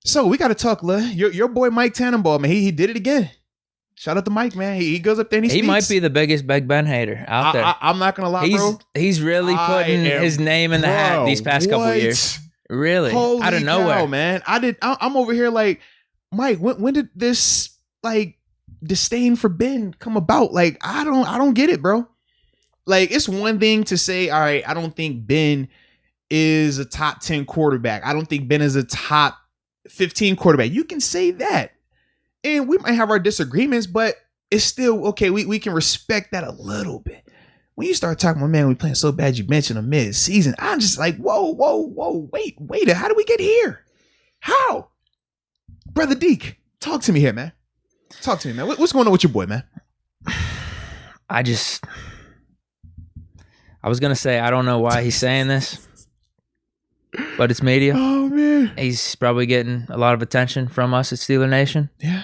So we got to talk, your boy Mike Tannenbaum, man. He did it again. Shout out to Mike, man. He goes up there and he speaks. Might be the biggest Big Ben hater out there. I'm not gonna lie, bro. He's really putting his name in the hat these past couple years. Really, Holy out of nowhere, man. I'm over here like, Mike. When did this like disdain for Ben come about? Like, I don't get it, bro. Like, it's one thing to say, all right, I don't think Ben is a top 10 quarterback. I don't think Ben is a top 15 quarterback. You can say that. And we might have our disagreements, but it's still okay. We can respect that a little bit. When you start talking about, man, we playing so bad, you mentioned a mid-season. I'm just like, whoa, wait. How did we get here? How? Brother Deke, talk to me here, man. Talk to me, man. What's going on with your boy, man? I was going to say, I don't know why he's saying this, but it's media. Oh, man. He's probably getting a lot of attention from us at Steeler Nation. Yeah.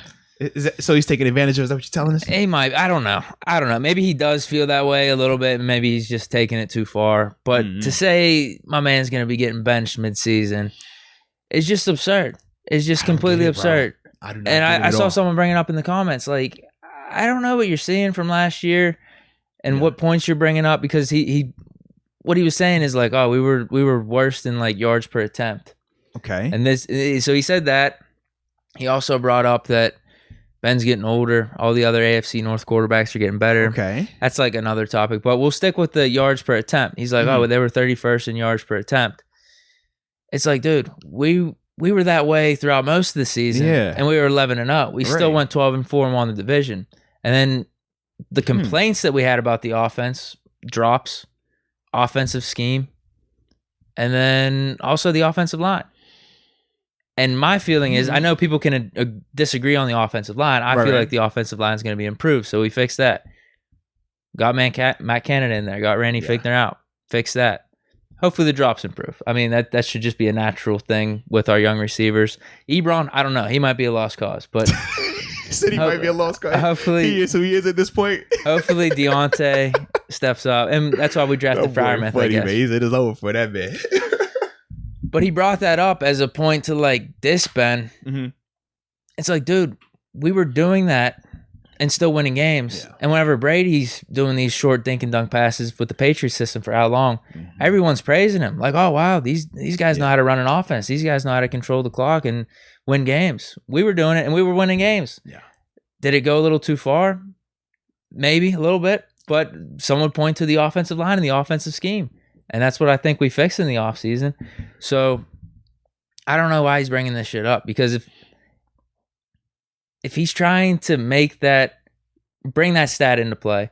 So he's taking advantage of? Is that what you're telling us? He might. I don't know. Maybe he does feel that way a little bit. Maybe he's just taking it too far. But to say my man's going to be getting benched mid-season is just absurd. It's just completely absurd. I saw someone bring it up in the comments. Like, I don't know what you're seeing from last year and what points you're bringing up, because what he was saying is like, oh, we were worse than like yards per attempt. Okay. And so he said that. He also brought up that Ben's getting older. All the other AFC North quarterbacks are getting better. Okay. That's like another topic, but we'll stick with the yards per attempt. He's like, oh, they were 31st in yards per attempt. It's like, dude, we were that way throughout most of the season, and we were 11-0. We still went 12-4 and won the division. And then the complaints that we had about the offense, drops, offensive scheme, and then also the offensive line. And my feeling is, I know people can disagree on the offensive line. I feel like the offensive line is going to be improved, so we fixed that. Got Matt Canada in there. Got Randy Fichtner out. Fixed that. Hopefully the drops improve. I mean, that should just be a natural thing with our young receivers. Ebron, I don't know. He might be a lost cause, but he said he might be a lost cause. Hopefully, he is at this point. Hopefully Deontay steps up, and that's why we drafted Freiermuth. I guess. He said it's over for that man. But he brought that up as a point to like diss Ben. Mm-hmm. It's like, dude, we were doing that and still winning games. Yeah. And whenever Brady's doing these short dink and dunk passes with the Patriots system for how long, everyone's praising him. Like, oh, wow, these guys know how to run an offense. These guys know how to control the clock and win games. We were doing it, and we were winning games. Yeah. Did it go a little too far? Maybe a little bit. But some would point to the offensive line and the offensive scheme. And that's what I think we fixed in the offseason. So I don't know why he's bringing this shit up, because if he's trying to bring that stat into play,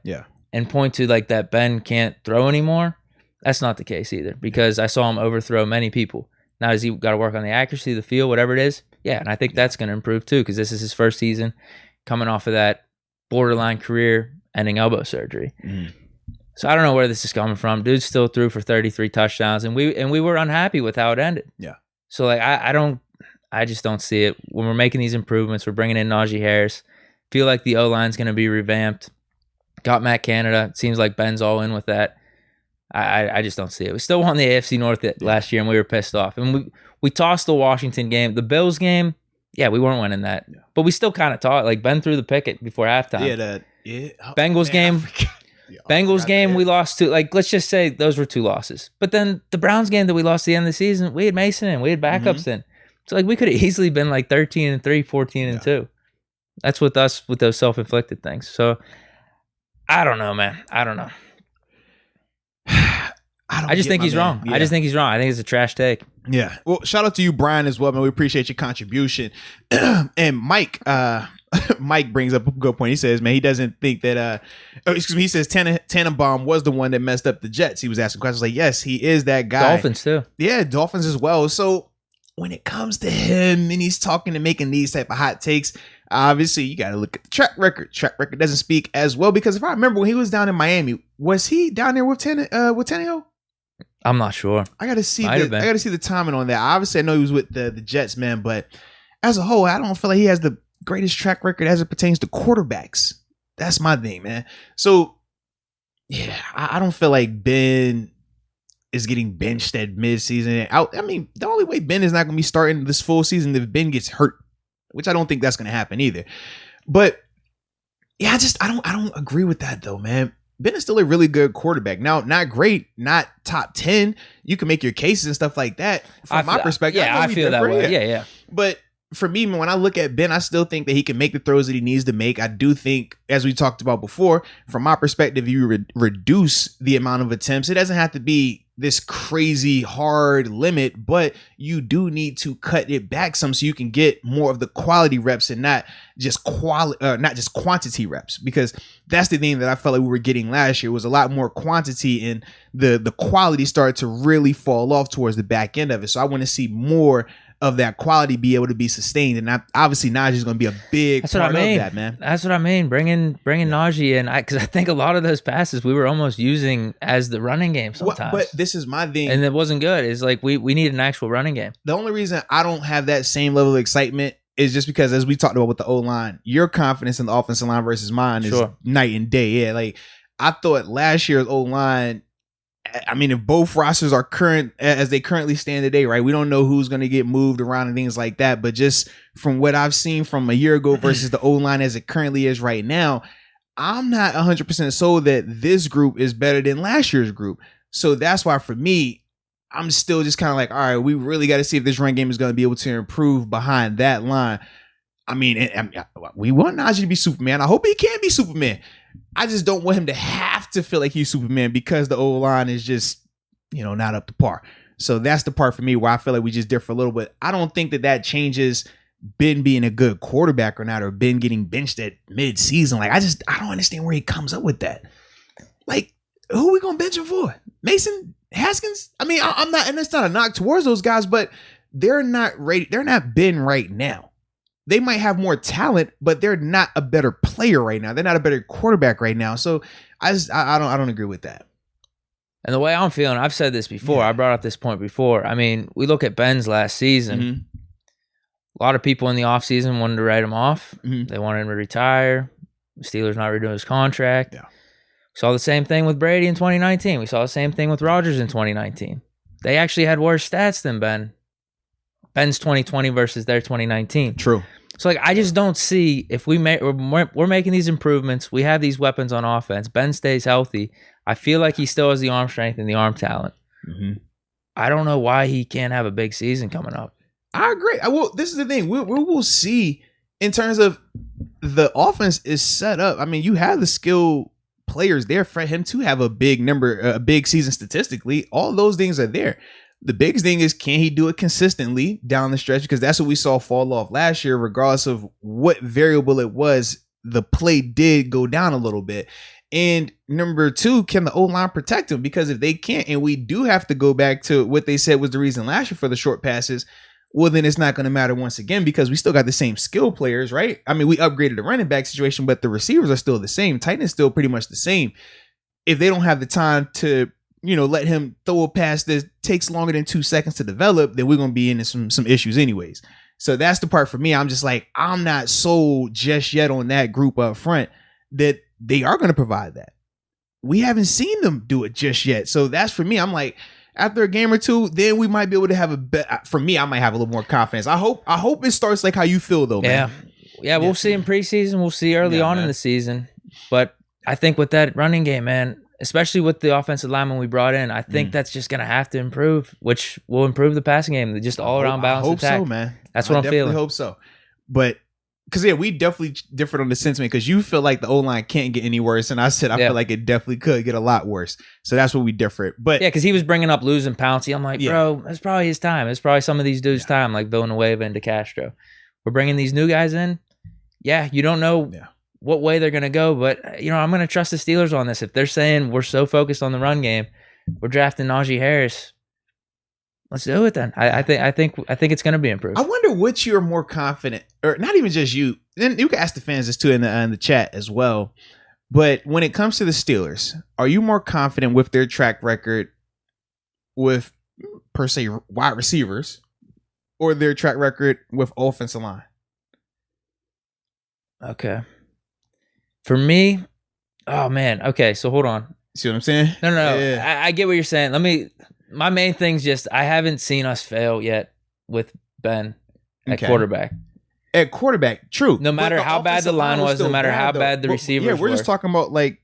and point to like that Ben can't throw anymore, that's not the case either, because I saw him overthrow many people. Now, has he got to work on the accuracy of the field, whatever it is? Yeah, and I think that's going to improve too, because this is his first season coming off of that borderline career-ending elbow surgery. So I don't know where this is coming from. Dude still threw for 33 touchdowns, and we were unhappy with how it ended. Yeah. So like I just don't see it. When we're making these improvements, we're bringing in Najee Harris. Feel like the O-line's going to be revamped. Got Matt Canada. It seems like Ben's all in with that. I just don't see it. We still won the AFC North last year, and we were pissed off. And we tossed the Washington game. The Bills game, yeah, we weren't winning that. Yeah. But we still kind of taught. Like, Ben threw the picket before halftime. Bengals game. Bengals game, we lost to, like, let's just say those were 2 losses. But then the Browns game that we lost at the end of the season, we had Mason in, we had backups in. So, like, we could have easily been like 13-3, 14-2. That's with us with those self-inflicted things. So, I don't know, man. I don't know. I just think he's wrong. Yeah. I just think he's wrong. I think it's a trash take. Yeah. Well, shout out to you, Brian, as well, man. We appreciate your contribution. And Mike brings up a good point. He says, man, he doesn't think that, he says Tannenbaum was the one that messed up the Jets. He was asking questions like, yes, he is that guy. Dolphins too. Yeah, Dolphins as well. So when it comes to him and he's talking and making these type of hot takes, obviously you got to look at the track record. Track record doesn't speak as well, because if I remember when he was down in Miami, was he down there with Tannehill? I'm not sure. I got to see the timing on that. Obviously, I know he was with the Jets, man, but as a whole, I don't feel like he has the greatest track record as it pertains to quarterbacks. That's my thing, man. So, yeah, I don't feel like Ben is getting benched at midseason. I mean, the only way Ben is not going to be starting this full season if Ben gets hurt, which I don't think that's going to happen either. But yeah, I don't agree with that though, man. Ben is still a really good quarterback. Now, not great, not top 10. You can make your cases and stuff like that. From my perspective, I feel that way. Yeah. But for me, when I look at Ben, I still think that he can make the throws that he needs to make. I do think, as we talked about before, from my perspective, you reduce the amount of attempts. It doesn't have to be this crazy hard limit, but you do need to cut it back some so you can get more of the quality reps and not just quantity reps, because that's the thing that I felt like we were getting last year was a lot more quantity, and the quality started to really fall off towards the back end of it. So I want to see more of that quality be able to be sustained, and obviously Najee is going to be a big part of that, man. That's what I mean. Bringing Najee in, because I think a lot of those passes we were almost using as the running game sometimes. But this is my thing, and it wasn't good. It's like we need an actual running game. The only reason I don't have that same level of excitement is just because, as we talked about with the O-line, your confidence in the offensive line versus mine is night and day. Yeah, like I thought last year's O-line, I mean, if both rosters are current as they currently stand today, right? We don't know who's going to get moved around and things like that. But just from what I've seen from a year ago versus the O-line as it currently is right now, I'm not 100% sold that this group is better than last year's group. So that's why for me, I'm still just kind of like, all right, we really got to see if this run game is going to be able to improve behind that line. I mean, we want Najee to be Superman. I hope he can be Superman. I just don't want him to have to feel like he's Superman because the O-line is just, not up to par. So that's the part for me where I feel like we just differ a little bit. I don't think that changes Ben being a good quarterback or not, or Ben getting benched at mid-season. Like, I don't understand where he comes up with that. Like, who are we going to bench him for? Mason? Haskins? I mean, I'm not, and it's not a knock towards those guys, but they're not ready. They're not Ben right now. They might have more talent, but they're not a better player right now. They're not a better quarterback right now. So I don't agree with that. And the way I'm feeling, I've said this before. I brought up this point before. I mean, we look at Ben's last season. Mm-hmm. A lot of people in the offseason wanted to write him off. Mm-hmm. They wanted him to retire. The Steelers not renewing his contract. Yeah. We saw the same thing with Brady in 2019. We saw the same thing with Rodgers in 2019. They actually had worse stats than Ben. Ben's 2020 versus their 2019. True. So, like, I just don't see if we're making these improvements. We have these weapons on offense. Ben stays healthy. I feel like he still has the arm strength and the arm talent. Mm-hmm. I don't know why he can't have a big season coming up. I agree. This is the thing. We will see in terms of the offense is set up. I mean, you have the skill players there for him to have a big season statistically. All those things are there. The biggest thing is, can he do it consistently down the stretch? Because that's what we saw fall off last year, regardless of what variable it was. The play did go down a little bit. And number two, can the O-line protect him? Because if they can't, and we do have to go back to what they said was the reason last year for the short passes, well, then it's not going to matter once again, because we still got the same skill players, right? I mean, we upgraded the running back situation, but the receivers are still the same. Tight end is still pretty much the same. If they don't have the time to let him throw a pass that takes longer than 2 seconds to develop, then we're going to be in some issues anyways. So that's the part for me. I'm just like, I'm not sold just yet on that group up front that they are going to provide that. We haven't seen them do it just yet. So that's for me. I'm like, after a game or two, then we might be able to have a bet. For me, I might have a little more confidence. I hope it starts like how you feel though, man. Yeah, we'll see in preseason. We'll see early on in the season. But I think with that running game, man, especially with the offensive lineman we brought in, I think that's just going to have to improve, which will improve the passing game, just all-around balanced attack. I hope so, man. That's what I'm feeling. I hope so. But, because, we definitely different on the sentiment, because you feel like the O-line can't get any worse, and I said I feel like it definitely could get a lot worse. So that's what we differ. But because he was bringing up losing Pouncey. I'm like, bro, that's probably his time. It's probably some of these dudes' time, like Villanueva and DeCastro. We're bringing these new guys in. Yeah, you don't know what way they're going to go, but I'm going to trust the Steelers on this. If they're saying we're so focused on the run game, we're drafting Najee Harris, let's do it then. I think it's going to be improved. I wonder which you're more confident, or not even just you. Then you can ask the fans this too in the chat as well. But when it comes to the Steelers, are you more confident with their track record with, per se, wide receivers, or their track record with offensive line? Okay. For me, oh man. Okay, so hold on. See what I'm saying? No. Yeah. I get what you're saying. Let me my main thing's just I haven't seen us fail yet with Ben at quarterback. At quarterback, true. No matter how bad the line was, no matter how bad the receivers were. Yeah, we're just talking about like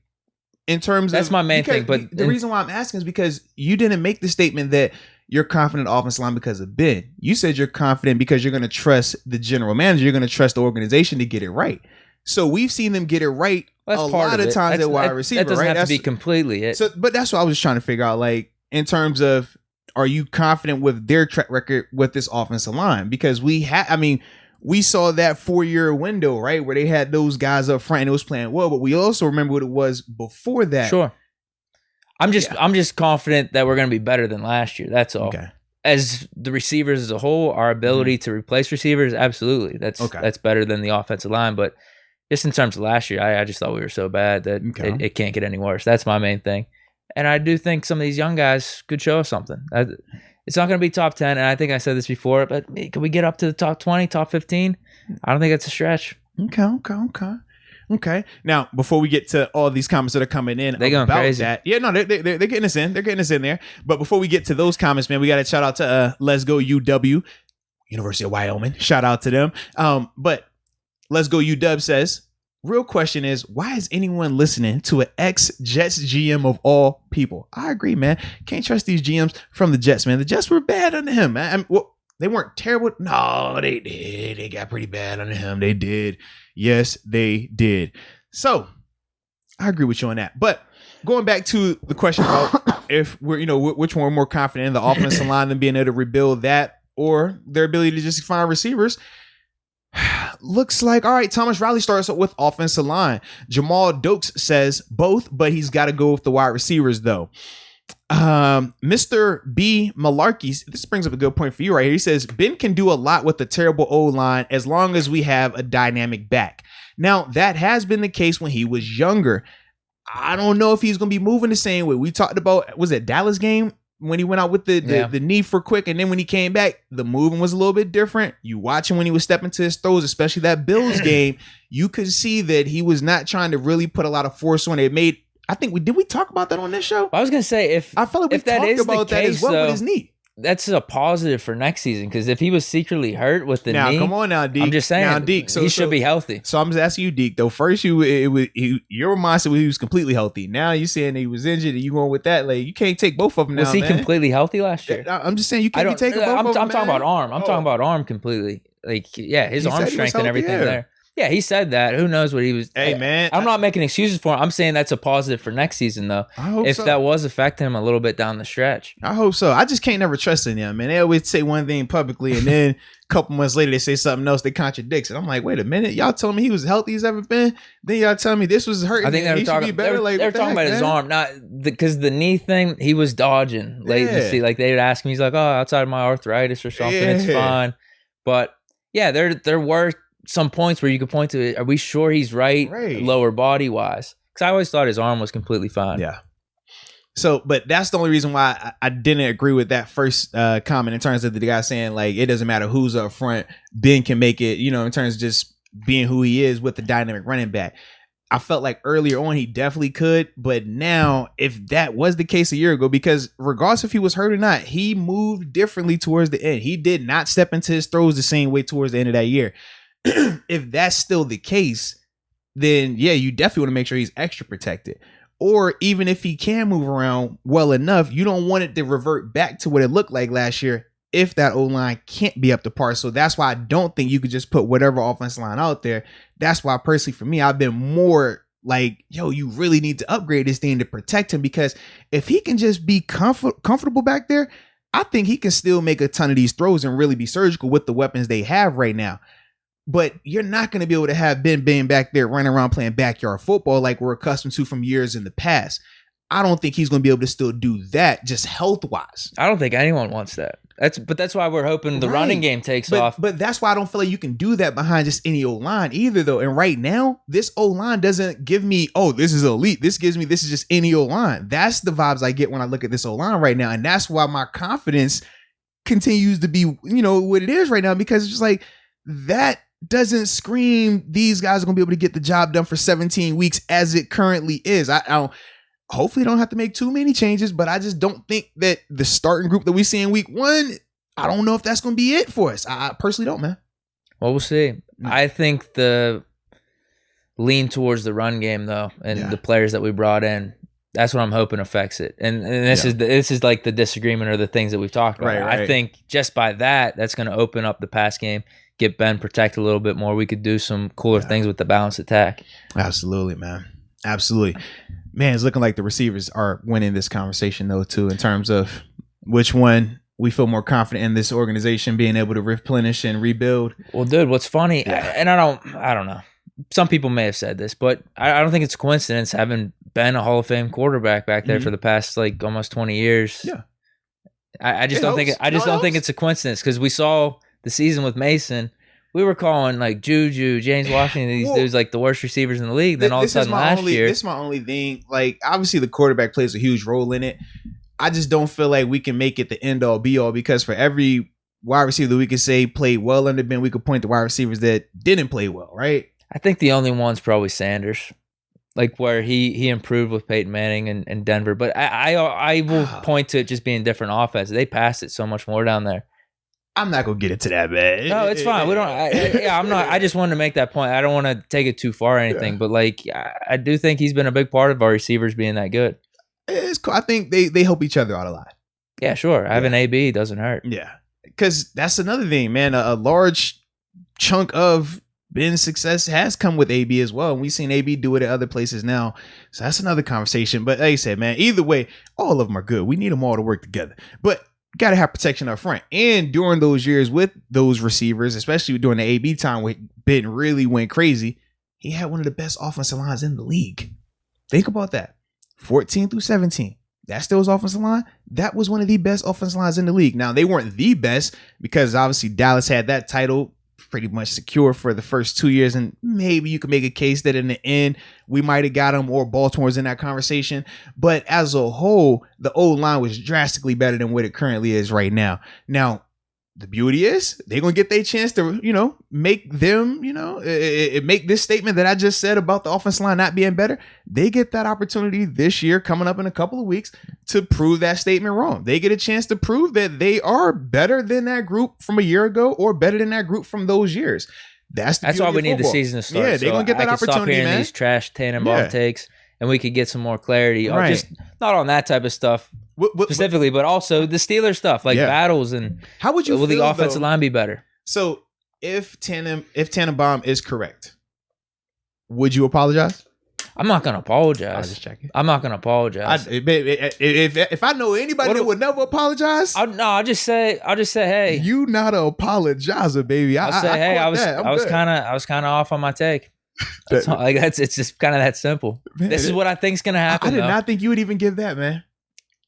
in terms that's of my main thing. But the reason why I'm asking is because you didn't make the statement that you're confident offensive line because of Ben. You said you're confident because you're going to trust the general manager. You're going to trust the organization to get it right. So we've seen them get it right a lot of times at wide receiver. That doesn't right? have to be completely it. So, but that's what I was trying to figure out. Like in terms of, are you confident with their track record with this offensive line? Because we saw that 4-year window, right, where they had those guys up front and it was playing well. But we also remember what it was before that. Sure. I'm just confident that we're going to be better than last year. That's all. Okay. As the receivers as a whole, our ability to replace receivers, absolutely. That's better than the offensive line. But just in terms of last year, I just thought we were so bad that it can't get any worse. That's my main thing. And I do think some of these young guys could show us something. It's not going to be top 10, and I think I said this before, but can we get up to the top 20, top 15? I don't think it's a stretch. Okay. Now, before we get to all these comments that are coming in they're going crazy. That, yeah, no, they're getting us in. They're getting us in there. But before we get to those comments, man, we got to shout out to Let's Go UW, University of Wyoming. Shout out to them. But Let's Go UW says, real question is, why is anyone listening to an ex-Jets GM of all people? I agree, man. Can't trust these GMs from the Jets, man. The Jets were bad under him, man. They weren't terrible. No, they did. They got pretty bad under him. They did. Yes, they did. So I agree with you on that. But going back to the question about if we're, which one we're more confident in, the offensive line than being able to rebuild that or their ability to just find receivers. Looks like, all right, Thomas Riley starts with offensive line. Jamal Dokes says both, but he's got to go with the wide receivers, though. Mr. B. Malarkey, this brings up a good point for you right here. He says, Ben can do a lot with the terrible O-line as long as we have a dynamic back. Now, that has been the case when he was younger. I don't know if he's going to be moving the same way. We talked about, was it Dallas game? When he went out with the knee for quick, and then when he came back, the moving was a little bit different. You watch him when he was stepping to his throws, especially that Bills game, you could see that he was not trying to really put a lot of force on it. Did we talk about that on this show? I was gonna say I felt like we talked about that as well with his knee. That's a positive for next season because if he was secretly hurt with the knee, now come on now, Deke. I'm just saying, now, Deke, he should be healthy. So I'm just asking you, Deke. Though first your mindset was he was completely healthy. Now you saying he was injured, and you going with that? Like you can't take both of them. Was he completely healthy last year? I'm just saying you can't be taking both of them. I'm talking about arm. I'm talking about arm completely. Like his arm strength and everything there. Yeah, he said that. Who knows what he was? Hey, man. I'm not making excuses for him. I'm saying that's a positive for next season, though. I hope so. That was affecting him a little bit down the stretch. I hope so. I just can't never trust in them, man. They always say one thing publicly, and then a couple months later, they say something else that contradicts it. I'm like, wait a minute. Y'all telling me he was healthy as ever been? Then y'all telling me this was hurting. I think they were talking about his arm, not because the knee thing, he was dodging latency. Like they would ask him, he's like, oh, outside of my arthritis or something, it's fine. But yeah, there were some points where you could point to it. Are we sure he's right. Lower body wise? Because I always thought his arm was completely fine. Yeah. So, but that's the only reason why I didn't agree with that first comment in terms of the guy saying like it doesn't matter who's up front, Ben can make it. In terms of just being who he is with the dynamic running back. I felt like earlier on he definitely could, but now if that was the case a year ago, because regardless if he was hurt or not, he moved differently towards the end. He did not step into his throws the same way towards the end of that year. If that's still the case, then yeah, you definitely want to make sure he's extra protected. Or even if he can move around well enough, you don't want it to revert back to what it looked like last year if that O-line can't be up to par. So that's why I don't think you could just put whatever offensive line out there. That's why personally for me, I've been more like, yo, you really need to upgrade this thing to protect him, because if he can just be comfortable back there, I think he can still make a ton of these throws and really be surgical with the weapons they have right now. But you're not going to be able to have Ben being back there running around playing backyard football like we're accustomed to from years in the past. I don't think he's going to be able to still do that just health-wise. I don't think anyone wants that. That's why we're hoping the running game takes off. But that's why I don't feel like you can do that behind just any O-line either, though. And right now, this O-line doesn't give me, oh, this is elite. This gives me, this is just any O-line. That's the vibes I get when I look at this O-line right now. And that's why my confidence continues to be, what it is right now, because it's just like that doesn't scream these guys are going to be able to get the job done for 17 weeks as it currently is. hopefully don't have to make too many changes, but I just don't think that the starting group that we see in week 1, I don't know if that's going to be it for us. I personally don't, man. Well, we'll see. I think the lean towards the run game, though, and the players that we brought in, that's what I'm hoping affects it. And this is like the disagreement or the things that we've talked about. Right. I think just by that's going to open up the pass game, get Ben protected a little bit more. We could do some cooler things with the balanced attack. Absolutely, man. Absolutely. Man, it's looking like the receivers are winning this conversation, though, too, in terms of which one we feel more confident in this organization being able to replenish and rebuild. Well, dude, what's funny, and I don't know. Some people may have said this, but I don't think it's a coincidence having been a Hall of Fame quarterback back there for the past like almost 20 years. Yeah. I just don't think it's a coincidence, because we saw the season with Mason. We were calling like Juju, James Washington, these dudes like the worst receivers in the league. Then all of a sudden last year. This is my only thing. Like, obviously the quarterback plays a huge role in it. I just don't feel like we can make it the end all be all, because for every wide receiver that we could say played well under Ben, we could point to wide receivers that didn't play well, right? I think the only one's probably Sanders, like where he improved with Peyton Manning and Denver. But I will point to it just being different offense. They passed it so much more down there. I'm not gonna get into that, man. No, it's fine. We don't. I'm not. I just wanted to make that point. I don't want to take it too far or anything, but like I do think he's been a big part of our receivers being that good. It's cool. I think they help each other out a lot. Yeah, sure. Having AB doesn't hurt. Yeah, because that's another thing, man. A large chunk of Ben's success has come with AB as well, and we've seen AB do it at other places now. So that's another conversation. But like I said, man, either way, all of them are good. We need them all to work together. But got to have protection up front. And during those years with those receivers, especially during the AB time when Ben really went crazy, he had one of the best offensive lines in the league. Think about that. 14 through 17. That's still his offensive line. That was one of the best offensive lines in the league. Now, they weren't the best because obviously Dallas had that title pretty much secure for the first 2 years, and maybe you could make a case that in the end we might have got him, or Baltimore's in that conversation. But as a whole, the old line was drastically better than what it currently is right now. Now, the beauty is they're gonna get their chance to, make them, make this statement that I just said about the offensive line not being better. They get that opportunity this year, coming up in a couple of weeks, to prove that statement wrong. They get a chance to prove that they are better than that group from a year ago, or better than that group from those years. That's why we need the season to start. Yeah, they're gonna get that opportunity, stop man. These trash Tannenbaum takes, and we could get some more clarity, or just not on that type of stuff. Specifically, but also the Steelers stuff, like battles, and how would you will feel, the offensive line be better? So if Tannenbaum is correct, would you apologize? I'm not gonna apologize. I was just checking. I'm not gonna apologize. If I know anybody that would never apologize, I'll just say, hey, you not a apologizer, baby. I'll say, hey, I was kind of off on my take. It's just kind of that simple. Man, this is what I think's gonna happen. I did not think you would even give that, man.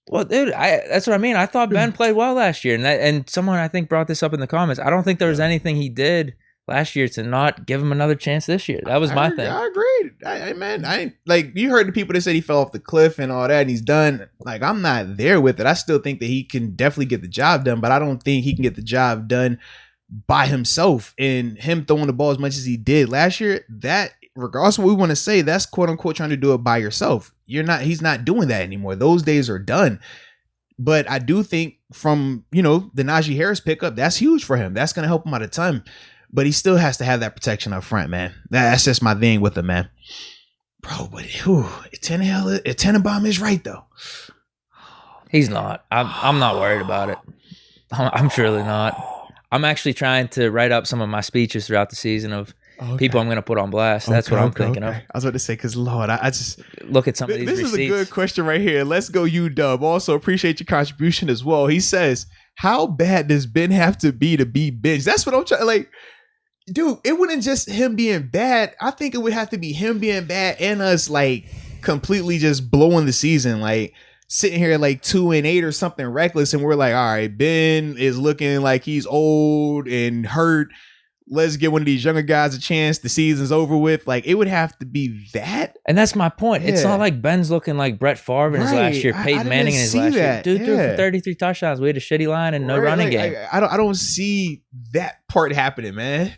Well, dude, that's what I mean. I thought Ben played well last year, and someone I think brought this up in the comments. I don't think there was anything he did last year to not give him another chance this year. That was my thing. I agreed. I like, you heard the people that said he fell off the cliff and all that, and he's done. Like, I'm not there with it. I still think that he can definitely get the job done, but I don't think he can get the job done by himself. And him throwing the ball as much as he did last year, that, regardless of what we want to say, that's quote unquote trying to do it by yourself. He's not doing that anymore. Those days are done. But I do think from, the Najee Harris pickup, that's huge for him. That's going to help him out a ton. But he still has to have that protection up front, man. That's just my thing with him, man. Bro, but if Tannenbaum is right, though. He's not. I'm not worried about it. I'm truly not. I'm actually trying to write up some of my speeches throughout the season of people I'm going to put on blast. That's what I'm thinking of. I was about to say, because, Lord, I just... Look at some of these receipts. This is a good question right here. Let's go, UW. Also, appreciate your contribution as well. He says, how bad does Ben have to be benched? That's what I'm trying... Like, dude, it wouldn't just him being bad. I think it would have to be him being bad and us, like, completely just blowing the season. Like, sitting here like 2-8 or something reckless, and we're like, all right, Ben is looking like he's old and hurt. Let's give one of these younger guys a chance. The season's over with. Like, it would have to be that. And that's my point. Yeah. It's not like Ben's looking like Brett Favre in his last year, Peyton Manning in his last year. Dude threw for 33 touchdowns. We had a shitty line and no running game. I don't see that part happening, man.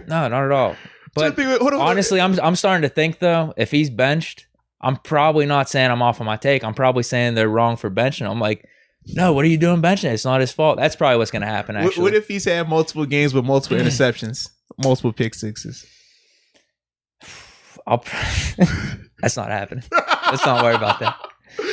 No, not at all. But honestly, I'm starting to think, though, if he's benched, I'm probably not saying I'm off on my take. I'm probably saying they're wrong for benching. I'm like, no, what are you doing benching? It's not his fault. That's probably what's going to happen, actually. What if he's had multiple games with multiple interceptions, multiple pick sixes? That's not happening. Let's not worry about that.